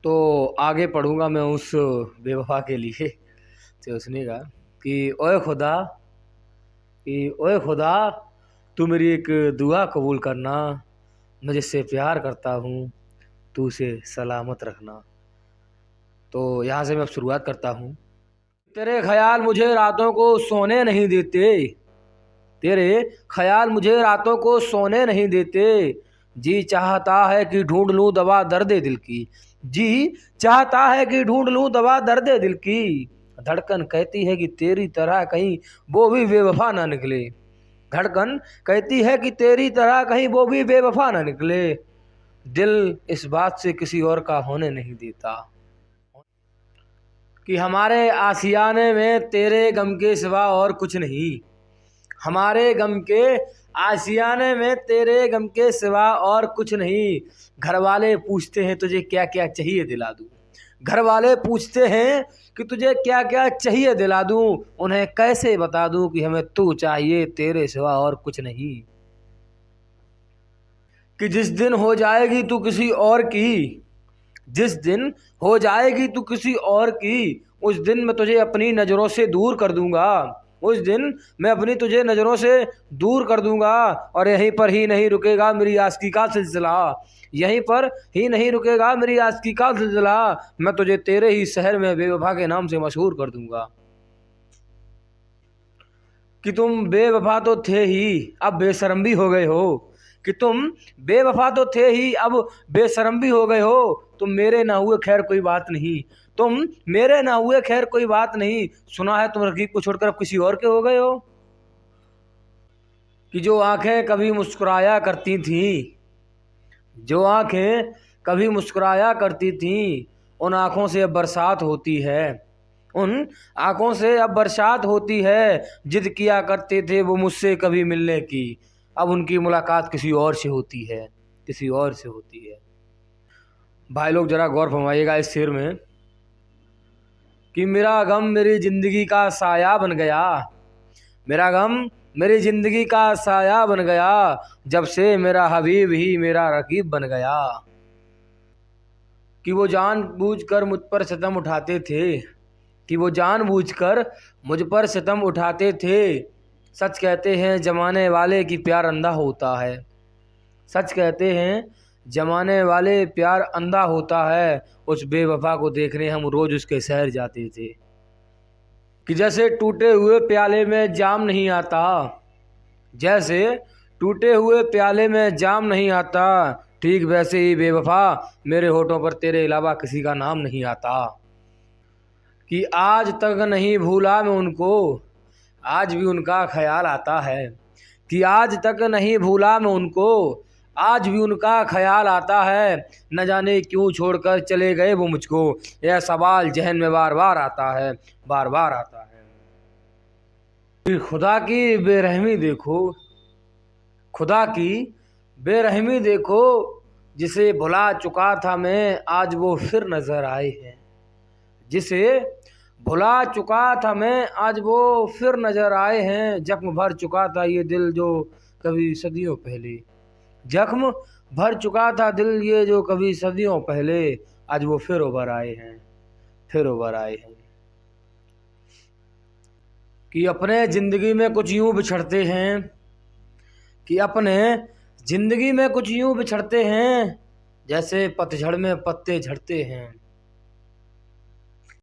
तो आगे पढ़ूंगा मैं उस बेवफा के लिए। तो उसने कहा कि ओए खुदा, तू मेरी एक दुआ कबूल करना, मैं जिससे प्यार करता हूँ तू उसे सलामत रखना। तो यहाँ से मैं अब शुरुआत करता हूँ। तेरे ख्याल मुझे रातों को सोने नहीं देते, तेरे ख्याल मुझे रातों को सोने नहीं देते। जी चाहता है कि ढूंढ लूं दवा दर्द दिल की, जी चाहता है कि ढूंढ लूं दवा दर्द दिल की। धड़कन कहती है कि तेरी तरह कहीं वो भी बेवफा ना निकले, धड़कन कहती है कि तेरी तरह कहीं वो भी बेवफा ना निकले। दिल इस बात से किसी और का होने नहीं देता कि हमारे आशियाने में तेरे गम के सिवा और कुछ नहीं, हमारे गम के आशियाने में तेरे गम के सिवा और कुछ नहीं। घर वाले पूछते हैं तुझे क्या क्या चाहिए दिला दूं, घर वाले पूछते हैं कि तुझे क्या क्या चाहिए दिला दूं, उन्हें कैसे बता दूं कि हमें तू चाहिए तेरे सिवा और कुछ नहीं। कि जिस दिन हो जाएगी तू किसी और की, जिस दिन हो जाएगी तू किसी और की, उस दिन मैं तुझे अपनी नज़रों से दूर कर दूंगा, उस दिन मैं अपनी तुझे नज़रों से दूर कर दूंगा। और यहीं पर ही नहीं रुकेगा मेरी आशिकी का सिलसिला, यहीं पर ही नहीं रुकेगा मेरी आशिकी का सिलसिला, मैं तुझे तेरे ही शहर में बेवफा के नाम से मशहूर कर दूंगा। कि तुम बेवफा तो थे ही अब बेशर्म भी हो गए हो, कि तुम बेवफा तो थे ही अब बेशर्म भी हो गए हो। तुम मेरे ना हुए खैर कोई बात नहीं, तुम मेरे ना हुए खैर कोई बात नहीं, सुना है तुम रकीब को छोड़कर अब किसी और के हो गए हो। कि जो आंखें कभी मुस्कुराया करती थीं, जो आंखें कभी मुस्कुराया करती थीं, उन आंखों से अब बरसात होती है, उन आंखों से अब बरसात होती है। जिद किया करते थे वो मुझसे कभी मिलने की, अब उनकी मुलाकात किसी और से होती है, किसी और से होती है। भाई लोग जरा गौर फरमाइएगा इस शेर में कि मेरा गम मेरी ज़िंदगी का साया बन गया, मेरा गम मेरी ज़िंदगी का साया बन गया, जब से मेरा हबीब ही मेरा रकीब बन गया। कि वो जानबूझकर मुझ पर सितम उठाते थे, कि वो जानबूझकर मुझ पर सितम उठाते थे। सच कहते हैं जमाने वाले कि प्यार अंधा होता है, सच कहते हैं जमाने वाले प्यार अंधा होता है। उस बेवफा को देखने हम रोज़ उसके शहर जाते थे। कि जैसे टूटे हुए प्याले में जाम नहीं आता, जैसे टूटे हुए प्याले में जाम नहीं आता, ठीक वैसे ही बेवफा मेरे होठों पर तेरे अलावा किसी का नाम नहीं आता। कि आज तक नहीं भूला मैं उनको, आज भी उनका ख्याल आता है, कि आज तक नहीं भूला मैं उनको, आज भी उनका ख्याल आता है। न जाने क्यों छोड़कर चले गए वो मुझको, यह सवाल जहन में बार बार आता है, बार बार आता है। कि खुदा की बेरहमी देखो, खुदा की बेरहमी देखो, जिसे भुला चुका था मैं आज वो फिर नज़र आए हैं, जिसे भुला चुका था मैं आज वो फिर नज़र आए हैं। जख्म भर चुका था ये दिल जो कभी सदियों पहले, जख्म भर चुका था दिल ये जो कभी सदियों पहले, आज वो फिर उभर आए हैं, फिर उभर आए हैं। कि अपने ज़िंदगी में कुछ यूं बिछड़ते हैं, कि अपने ज़िंदगी में कुछ यूं बिछड़ते हैं, जैसे पतझड़ में पत्ते झड़ते हैं,